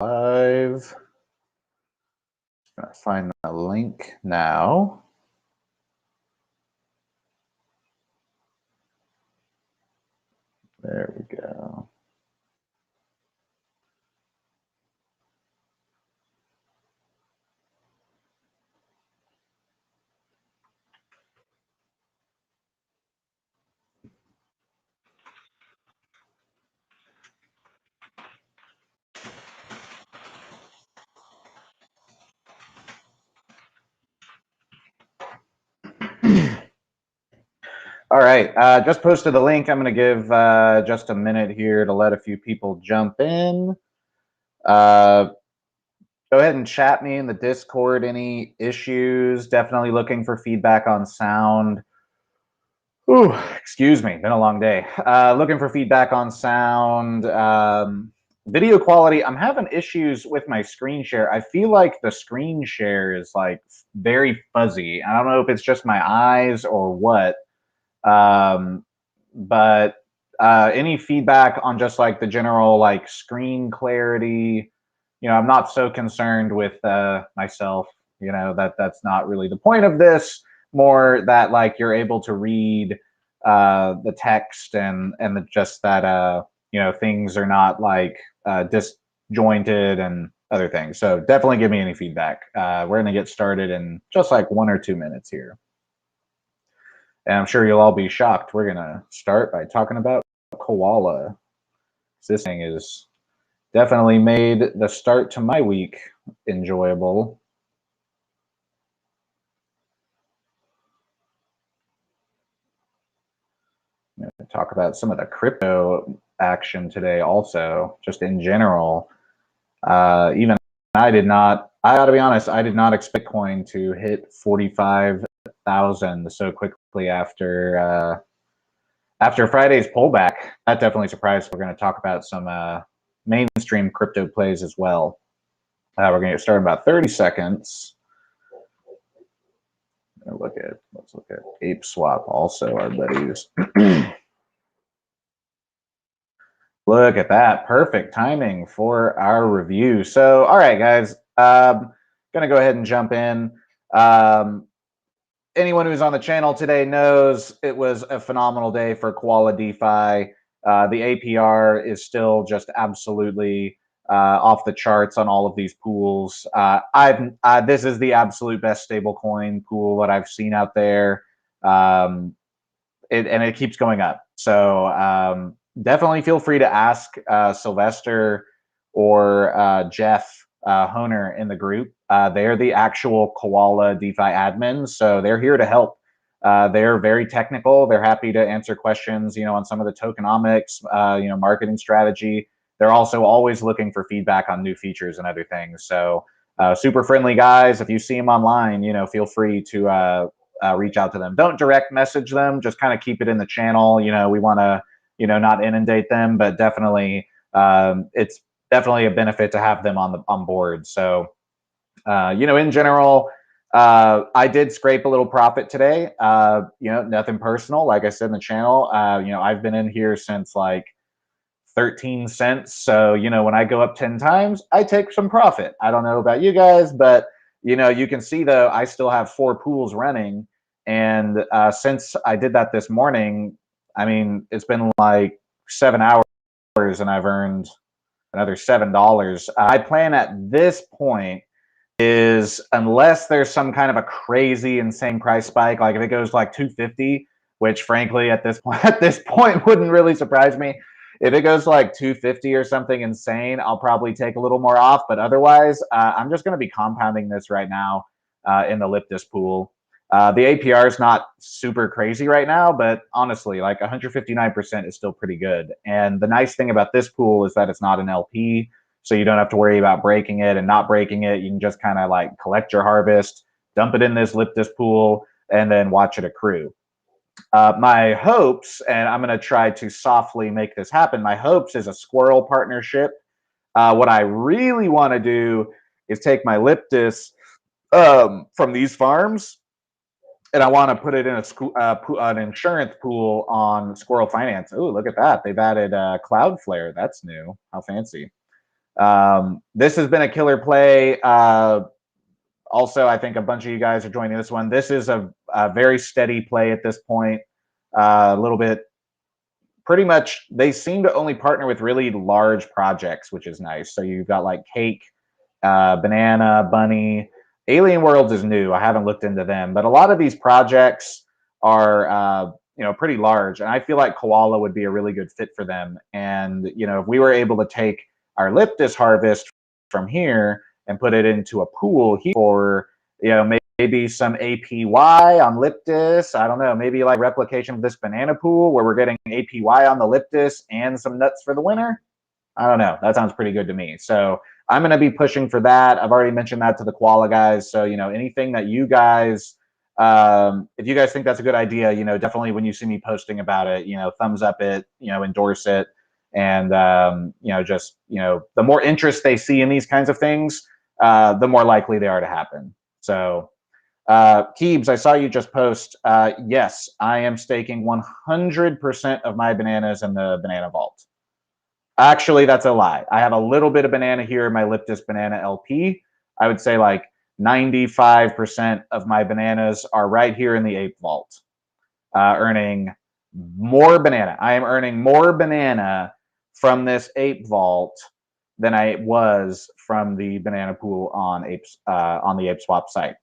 Live. Just gonna find the link now. There we go. All right, just posted the link. I'm going to give just a minute here to let a few people jump in. Go ahead and chat me in the Discord. Any issues? Definitely looking for feedback on sound. Ooh, excuse me, been a long day. Looking for feedback on sound. Video quality, I'm having issues with my screen share. I feel like the screen share is like very fuzzy. I don't know if it's just my eyes or what. But any feedback on just like the general like screen clarity, you know, I'm not so concerned with myself, you know, that's not really the point of this. More that like you're able to read the text and just that you know, things are not like disjointed and other things. So definitely give me any feedback. We're gonna get started in just like 1 or 2 minutes here. And I'm sure you'll all be shocked. We're gonna start by talking about koala. This thing is definitely made the start to my week enjoyable. I'm gonna talk about some of the crypto action today also, just in general. Even I gotta be honest, I did not expect Bitcoin to hit 45,000 so quickly after Friday's pullback. That definitely surprised. We're going to talk about some mainstream crypto plays as well. We're going to get started in about 30 seconds. Let's look at Ape Swap, also our buddies. Look at that, perfect timing for our review. So, all right, guys, gonna go ahead and jump in. Anyone who's on the channel today knows it was a phenomenal day for Koala DeFi. The APR is still just absolutely off the charts on all of these pools. This is the absolute best stablecoin pool that I've seen out there, and it keeps going up. So definitely feel free to ask Sylvester or Jeff Honer in the group. They're the actual Koala DeFi admins, so they're here to help. They're very technical. They're happy to answer questions, you know, on some of the tokenomics, you know, marketing strategy. They're also always looking for feedback on new features and other things. So super friendly guys. If you see them online, you know, feel free to reach out to them. Don't direct message them. Just kind of keep it in the channel. You know, we want to, you know, not inundate them, but definitely it's definitely a benefit to have them on board. So, you know, in general, I did scrape a little profit today. You know, nothing personal. Like I said in the channel, you know, I've been in here since like 13 cents. So, you know, when I go up 10 times, I take some profit. I don't know about you guys, but, you know, you can see though, I still have 4 pools running. And since I did that this morning, I mean, it's been like 7 hours and I've earned another $7. My plan at this point is, unless there's some kind of a crazy insane price spike, like if it goes like 250, which frankly at this point wouldn't really surprise me. If it goes like 250 or something insane, I'll probably take a little more off. But otherwise, I'm just going to be compounding this right now in the Liptis pool. The APR is not super crazy right now, but honestly, like 159% is still pretty good. And the nice thing about this pool is that it's not an LP, so you don't have to worry about breaking it and not breaking it. You can just kind of like collect your harvest, dump it in this Liptis pool, and then watch it accrue. My hopes, and I'm going to try to softly make this happen, my hopes is a squirrel partnership. What I really want to do is take my Liptis from these farms, and I want to put it in an insurance pool on Squirrel Finance. Oh, look at that. They've added Cloudflare. That's new. How fancy. This has been a killer play. Also, I think a bunch of you guys are joining this one. This is a very steady play at this point. A little bit, pretty much, they seem to only partner with really large projects, which is nice. So you've got like Cake, Banana, Bunny. Alien Worlds is new. I haven't looked into them, but a lot of these projects are pretty large, and I feel like Koala would be a really good fit for them. And if we were able to take our Leptis harvest from here and put it into a pool here for maybe some APY on Leptis. I don't know, maybe like replication of this banana pool where we're getting APY on the Leptis and some nuts for the winter. I don't know. That sounds pretty good to me. So I'm going to be pushing for that. I've already mentioned that to the Koala guys. So, anything that you guys, if you guys think that's a good idea, definitely when you see me posting about it, thumbs up it, endorse it. And, the more interest they see in these kinds of things, the more likely they are to happen. So, Keebs, I saw you just post. Yes, I am staking 100% of my bananas in the banana vault. Actually, that's a lie. I have a little bit of banana here in my Leptis Banana LP. I would say like 95% of my bananas are right here in the Ape Vault, earning more banana. I am earning more banana from this Ape Vault than I was from the banana pool on the Ape Swap site.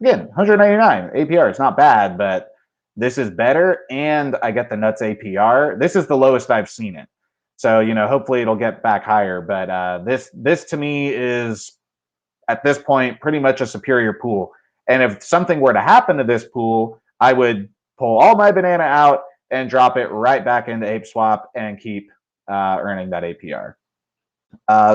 Again, 199 APR. It's not bad, but this is better, and I get the nuts APR. This is the lowest I've seen it. So, hopefully it'll get back higher. But this to me is, at this point, pretty much a superior pool. And if something were to happen to this pool, I would pull all my banana out and drop it right back into Ape Swap and keep earning that APR.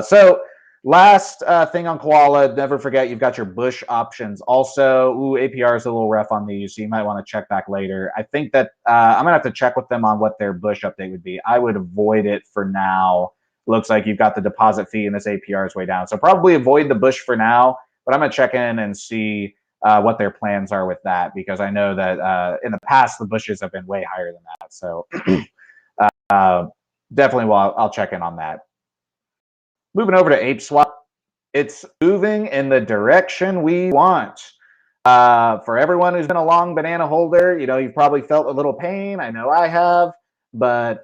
So last thing on Koala, never forget you've got your Bush options also. Ooh, APR is a little rough on these, so you might want to check back later. I think that I'm going to have to check with them on what their Bush update would be. I would avoid it for now. Looks like you've got the deposit fee and this APR is way down. So probably avoid the Bush for now, but I'm going to check in and see what their plans are with that, because I know that in the past, the Bushes have been way higher than that. So definitely, I'll check in on that. Moving over to Ape Swap, it's moving in the direction we want. For everyone who's been a long banana holder, you've probably felt a little pain. I know I have, but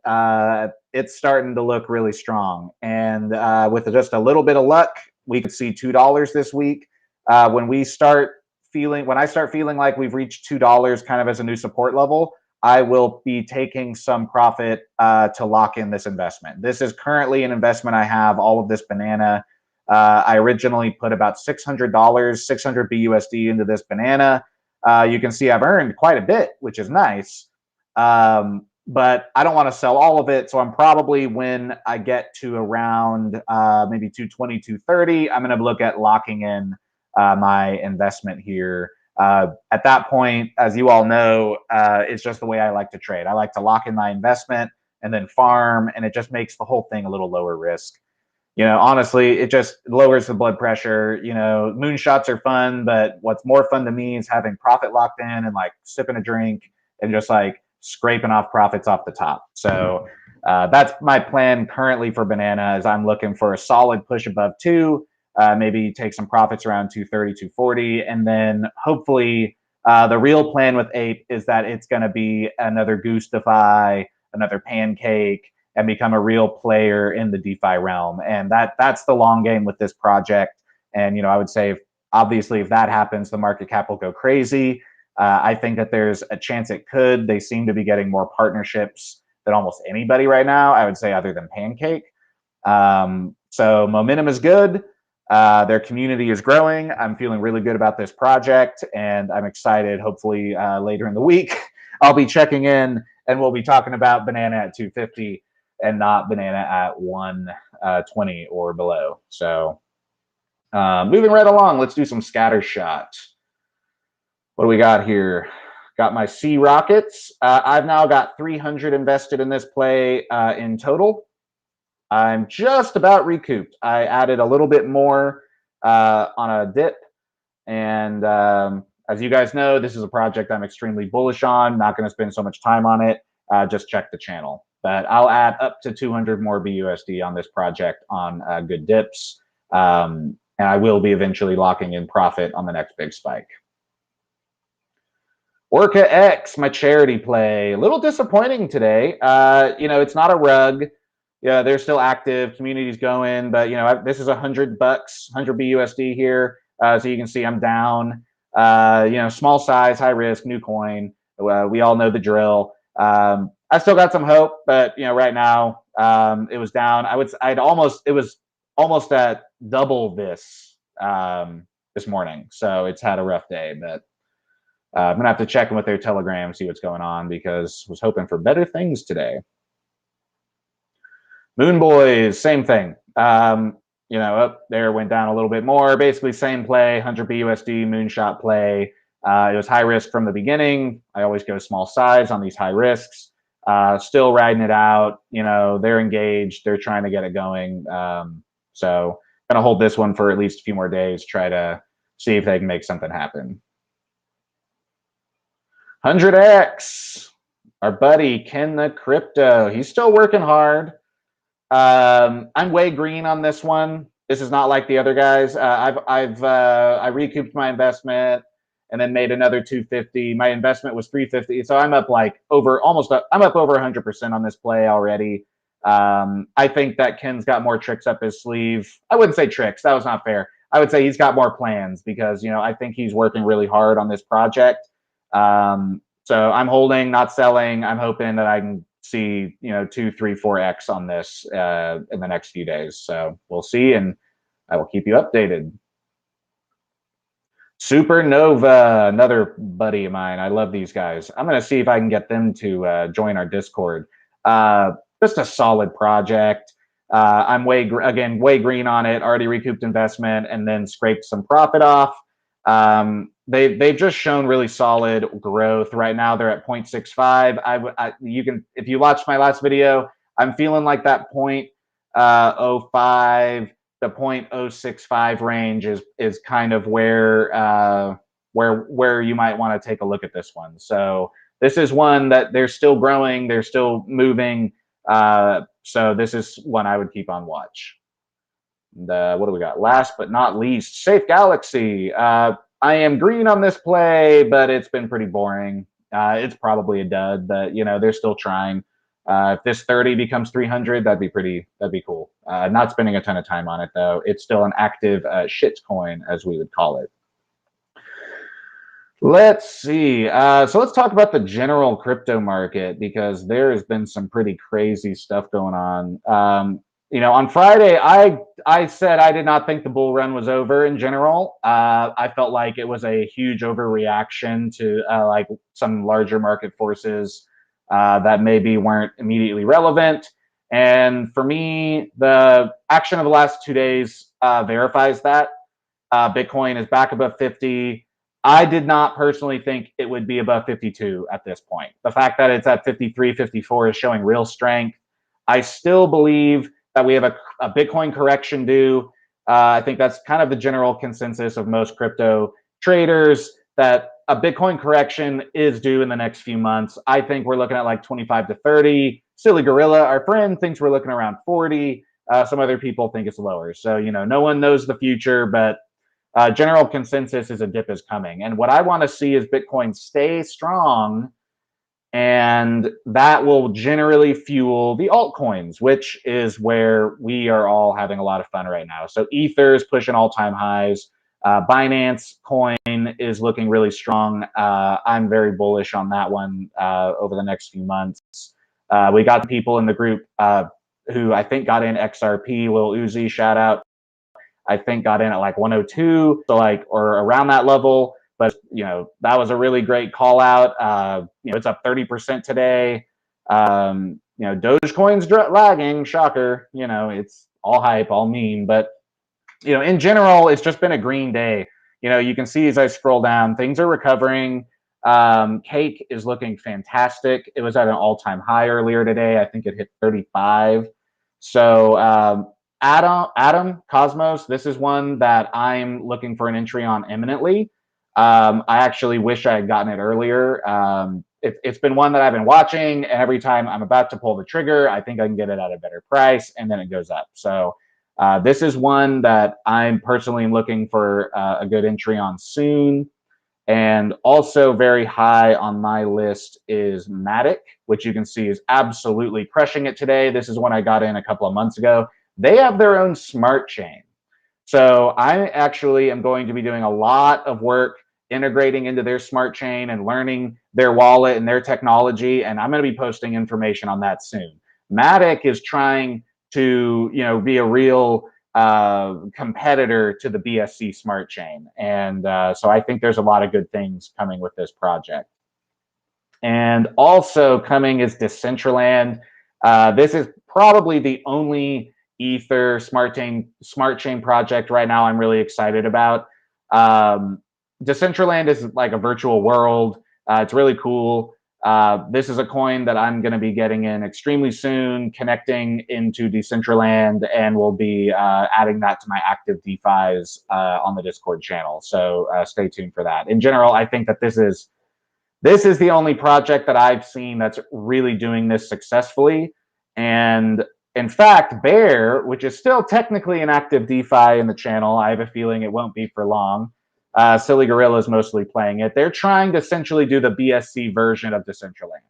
it's starting to look really strong. And with just a little bit of luck, we could see $2 this week. When I start feeling like we've reached $2 kind of as a new support level, I will be taking some profit to lock in this investment. This is currently an investment I have, all of this banana. I originally put about $600, 600 BUSD into this banana. You can see I've earned quite a bit, which is nice. But I don't want to sell all of it. So I'm probably, when I get to around maybe 220, 230, I'm going to look at locking in my investment here. At that point, as you all know, it's just the way I like to trade. I like to lock in my investment and then farm, and it just makes the whole thing a little lower risk. Honestly, it just lowers the blood pressure. Moonshots are fun, but what's more fun to me is having profit locked in and like sipping a drink and just like scraping off profits off the top. So that's my plan currently for banana, is I'm looking for a solid push above 2, maybe take some profits around 230, 240, and then hopefully the real plan with Ape is that it's going to be another Goose Defi, another Pancake, and become a real player in the DeFi realm. And that's the long game with this project. And I would say, obviously, if that happens, the market cap will go crazy. I think that there's a chance it could. They seem to be getting more partnerships than almost anybody right now, I would say, other than Pancake. So momentum is good. Their community is growing. I'm feeling really good about this project, and I'm excited. Hopefully later in the week, I'll be checking in and we'll be talking about banana at 250 and not banana at 120 or below. So moving right along, let's do some scatter shots. What do we got here? Got my C rockets. I've now got 300 invested in this play in total. I'm just about recouped. I added a little bit more on a dip. And as you guys know, this is a project I'm extremely bullish on. Not going to spend so much time on it. Just check the channel. but I'll add up to 200 more BUSD on this project on good dips. And I will be eventually locking in profit on the next big spike. Orca X, my charity play, a little disappointing today. It's not a rug. Yeah, they're still active. Community's going, but this is $100, 100 BUSD here. So you can see I'm down. Small size, high risk, new coin. We all know the drill. I still got some hope, but right now it was down. It was almost at double this this morning. So it's had a rough day, but I'm gonna have to check in with their Telegram, see what's going on, because I was hoping for better things today. Moon Boys, same thing. Up there went down a little bit more. Basically, same play, 100 BUSD moonshot play. It was high risk from the beginning. I always go small size on these high risks. Still riding it out. They're engaged. They're trying to get it going. So gonna hold this one for at least a few more days. Try to see if they can make something happen. 100X, our buddy Ken the Crypto. He's still working hard. I'm way green on this one. This is not like the other guys. I recouped my investment and then made another 250. My investment was 350, so I'm up I'm up over 100% on this play already. I think that Ken's got more tricks up his sleeve. I wouldn't say tricks. That was not fair. I would say he's got more plans because I think he's working really hard on this project. So I'm holding, not selling. I'm hoping that I can see 2, 3, 4x on this in the next few days. So we'll see, and I will keep you updated. Supernova, another buddy of mine. I love these guys. I'm gonna see if I can get them to join our Discord. Just a solid project. I'm way green on it. Already recouped investment and then scraped some profit off. They've just shown really solid growth. Right now they're at 0.65. You can, if you watched my last video, I'm feeling like that 0.05 to 0.065 range is kind of where you might want to take a look at this one. So this is one that they're still growing, they're still moving. So this is one I would keep on watch. What do we got? Last but not least, Safe Galaxy. I am green on this play, but it's been pretty boring. It's probably a dud, but they're still trying. If this 30 becomes 300, that'd be cool. Not spending a ton of time on it though. It's still an active shit coin, as we would call it. Let's see. So let's talk about the general crypto market, because there has been some pretty crazy stuff going on. On Friday, I said I did not think the bull run was over in general. I felt like it was a huge overreaction to like some larger market forces that maybe weren't immediately relevant. And for me, the action of the last 2 days verifies that. Bitcoin is back above 50. I did not personally think it would be above 52 at this point. The fact that it's at 53, 54 is showing real strength. I still believe that we have a Bitcoin correction due. I think that's kind of the general consensus of most crypto traders, that a Bitcoin correction is due in the next few months. I think we're looking at like 25 to 30. Silly Gorilla, our friend, thinks we're looking around 40. Some other people think it's lower. So, no one knows the future, but general consensus is a dip is coming. And what I want to see is Bitcoin stay strong, and that will generally fuel the altcoins, which is where we are all having a lot of fun right now. So Ether is pushing all-time highs. Binance coin is looking really strong. I'm very bullish on that one over the next few months. We got people in the group who I think got in XRP, Lil Uzi, shout out. I think got in at like 102, so or around that level. But that was a really great call out. It's up 30% today. Dogecoin's lagging, shocker. It's all hype, all meme. But in general, it's just been a green day. You can see as I scroll down, things are recovering. Cake is looking fantastic. It was at an all-time high earlier today. I think it hit 35. So Atom, Cosmos, this is one that I'm looking for an entry on imminently. I actually wish I had gotten it earlier. it's been one that I've been watching, and every time I'm about to pull the trigger, I think I can get it at a better price, and then it goes up. So this is one that I'm personally looking for a good entry on soon. And also very high on my list is Matic, which you can see is absolutely crushing it today. This is one I got in a couple of months ago. They have their own smart chain. So I actually am going to be doing a lot of work integrating into their smart chain and learning their wallet and their technology. And I'm going to be posting information on that soon. Matic is trying to, be a real competitor to the BSC smart chain. And so I think there's a lot of good things coming with this project. And also coming is Decentraland. This is probably the only Ether smart chain project right now I'm really excited about. Decentraland is like a virtual world. It's really cool. This is a coin that I'm going to be getting in extremely soon, connecting into Decentraland, and we'll be adding that to my active DeFis on the Discord channel. So stay tuned for that. In general, I think that this is the only project that I've seen that's really doing this successfully. And in fact, Bear, which is still technically an active DeFi in the channel, I have a feeling it won't be for long. Silly Gorilla is mostly playing it. They're trying to essentially do the BSC version of Decentraland.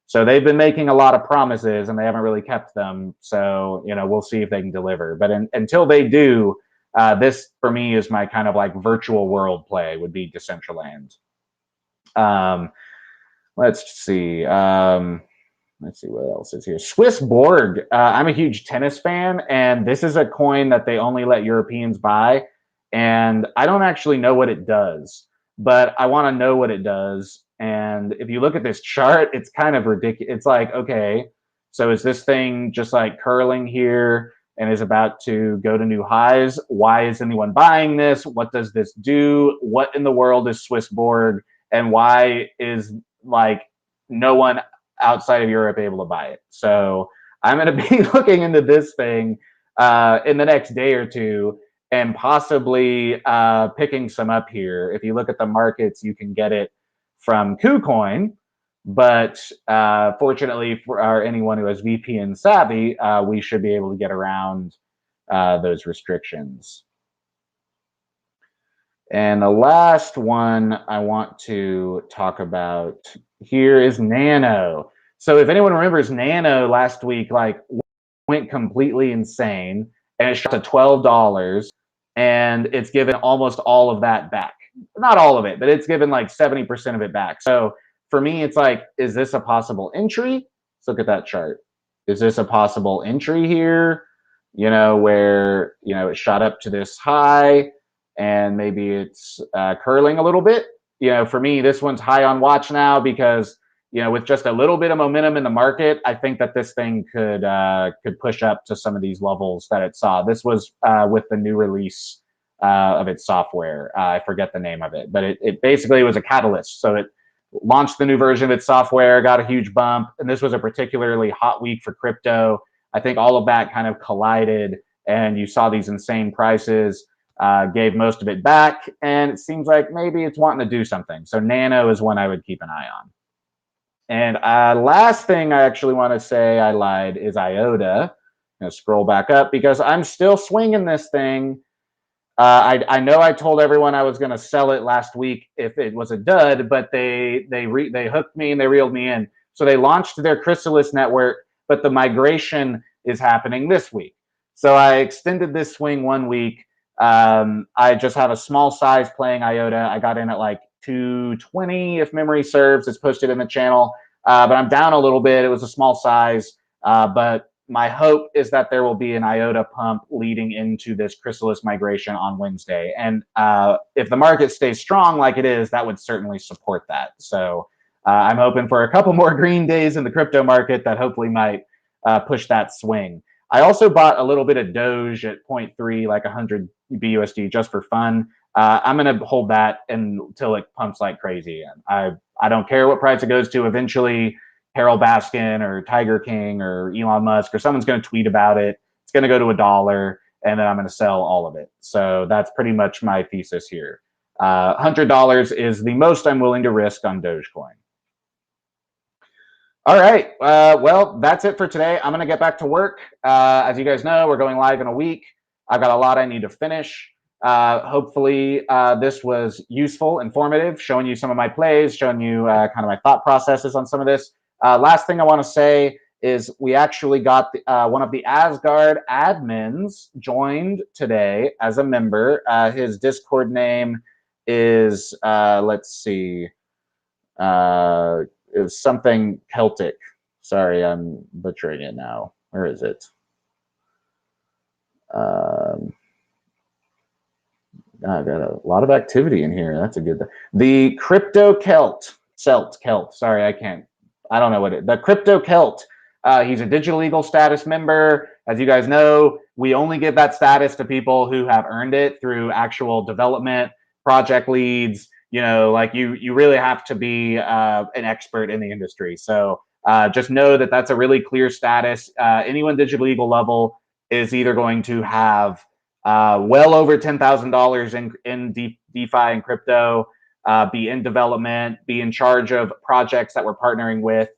So they've been making a lot of promises and they haven't really kept them. So, we'll see if they can deliver. But until they do, this for me is my kind of like virtual world play would be Decentraland. Let's see. Let's see what else is here. Swiss Borg. I'm a huge tennis fan, and this is a coin that they only let Europeans buy. And I don't actually know what it does, but I want to know what it does. And if you look at this chart, it's kind of ridiculous. It's like, okay, so is this thing just like curling here and is about to go to new highs? Why is anyone buying this? What does this do? What in the world is Swiss Borg? And why is like no one outside of Europe able to buy it? So I'm going to be looking into this thing in the next day or two and possibly picking some up here. If you look at the markets, you can get it from KuCoin, but fortunately for anyone who has VPN savvy, we should be able to get around those restrictions. And the last one I want to talk about here is Nano. So if anyone remembers, Nano last week went completely insane and it shot to $12, and it's given almost all of that back. Not all of it, but it's given like 70% of it back. So for me, it's like, is this a possible entry? Let's look at that chart. Is this a possible entry here? Where, it shot up to this high and maybe it's curling a little bit. For me, this one's high on watch now because, with just a little bit of momentum in the market, I think that this thing could push up to some of these levels that it saw. This was with the new release of its software. I forget the name of it, but it basically was a catalyst. So it launched the new version of its software, got a huge bump, and this was a particularly hot week for crypto. I think all of that kind of collided, and you saw these insane prices. Gave most of it back, and it seems like maybe it's wanting to do something. So Nano is one I would keep an eye on. And last thing I actually want to say, I lied, is Iota. I'm going to scroll back up because I'm still swinging this thing. I know I told everyone I was going to sell it last week if it was a dud, but they hooked me and they reeled me in. So they launched their Chrysalis network, but the migration is happening this week. So I extended this swing 1 week. I just have a small size playing Iota. I got in at like 220 if memory serves. It's posted in the channel, but I'm down a little bit. It was a small size, but my hope is that there will be an Iota pump leading into this Chrysalis migration on Wednesday. And if the market stays strong like it is, that would certainly support that. So I'm hoping for a couple more green days in the crypto market that hopefully might push that swing. I also bought a little bit of Doge at 0.3, like 100 BUSD just for fun. I'm going to hold that until it pumps like crazy. And I don't care what price it goes to. Eventually, Carol Baskin or Tiger King or Elon Musk or someone's going to tweet about it. It's going to go to $1, and then I'm going to sell all of it. So that's pretty much my thesis here. $100 is the most I'm willing to risk on Dogecoin. All right. Well, that's it for today. I'm going to get back to work. As you guys know, we're going live in a week. I've got a lot I need to finish. Hopefully, this was useful, informative, showing you some of my plays, showing you kind of my thought processes on some of this. Last thing I want to say is we actually got one of the Asgard admins joined today as a member. His Discord name is, let's see, it was something Celtic. Sorry, I'm butchering it now. Where is it? I've got a lot of activity in here. That's a good thing. The Crypto Celt. Sorry, I don't know what it. The Crypto Celt. He's a digital legal status member. As you guys know, we only give that status to people who have earned it through actual development, project leads. You know, like you really have to be an expert in the industry. So just know that that's a really clear status. Anyone digital legal level is either going to have well over $10,000 in DeFi and crypto, be in development, be in charge of projects that we're partnering with.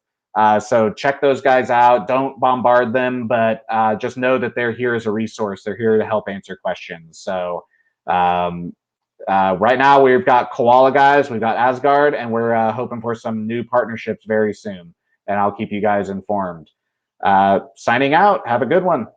So check those guys out. Don't bombard them, but just know that they're here as a resource. They're here to help answer questions. So right now we've got Koala guys, we've got Asgard, and we're hoping for some new partnerships very soon. And I'll keep you guys informed. Signing out. Have a good one.